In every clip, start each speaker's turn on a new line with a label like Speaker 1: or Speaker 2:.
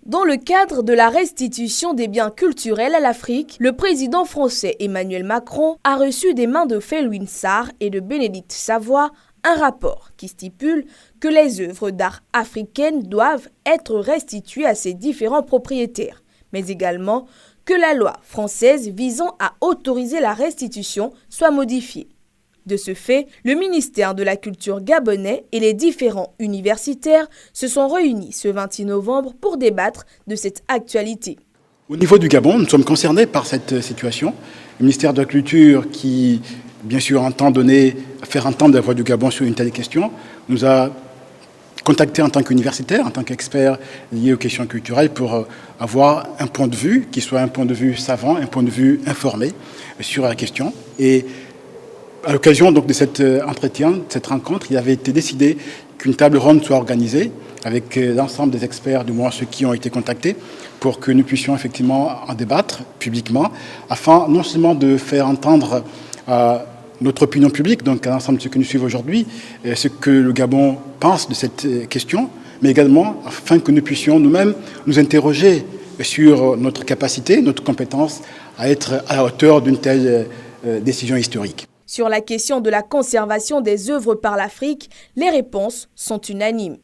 Speaker 1: Dans le cadre de la restitution des biens culturels à l'Afrique, le président français Emmanuel Macron a reçu des mains de Felwine Sarr et de Bénédicte Savoy un rapport qui stipule que les œuvres d'art africaines doivent être restituées à ses différents propriétaires, mais également que la loi française visant à autoriser la restitution soit modifiée. De ce fait, le ministère de la Culture gabonais et les différents universitaires se sont réunis ce 26 novembre pour débattre de cette actualité.
Speaker 2: Au niveau du Gabon, nous sommes concernés par cette situation. Le ministère de la Culture, qui bien sûr entend faire entendre la voix du Gabon sur une telle question, nous a contactés en tant qu'universitaires, en tant qu'experts liés aux questions culturelles pour avoir un point de vue qui soit un point de vue savant, un point de vue informé sur la question. Et à l'occasion donc de cet entretien, de cette rencontre, il avait été décidé qu'une table ronde soit organisée avec l'ensemble des experts, du moins ceux qui ont été contactés, pour que nous puissions effectivement en débattre publiquement, afin non seulement de faire entendre à notre opinion publique, donc à l'ensemble de ceux que nous suivons aujourd'hui, ce que le Gabon pense de cette question, mais également afin que nous puissions nous-mêmes nous interroger sur notre capacité, notre compétence à être à la hauteur d'une telle décision historique.
Speaker 1: Sur la question de la conservation des œuvres par l'Afrique, les réponses sont unanimes.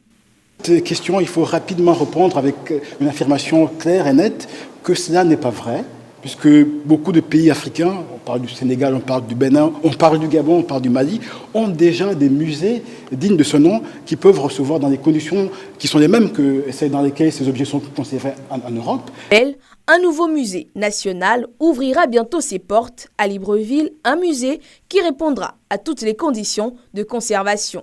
Speaker 2: Cette question, il faut rapidement répondre avec une affirmation claire et nette que cela n'est pas vrai, puisque beaucoup de pays africains, on parle du Sénégal, on parle du Bénin, on parle du Gabon, on parle du Mali, ont déjà des musées dignes de ce nom qui peuvent recevoir dans des conditions qui sont les mêmes que celles dans lesquelles ces objets sont conservés en Europe.
Speaker 1: Un nouveau musée national ouvrira bientôt ses portes à Libreville, un musée qui répondra à toutes les conditions de conservation.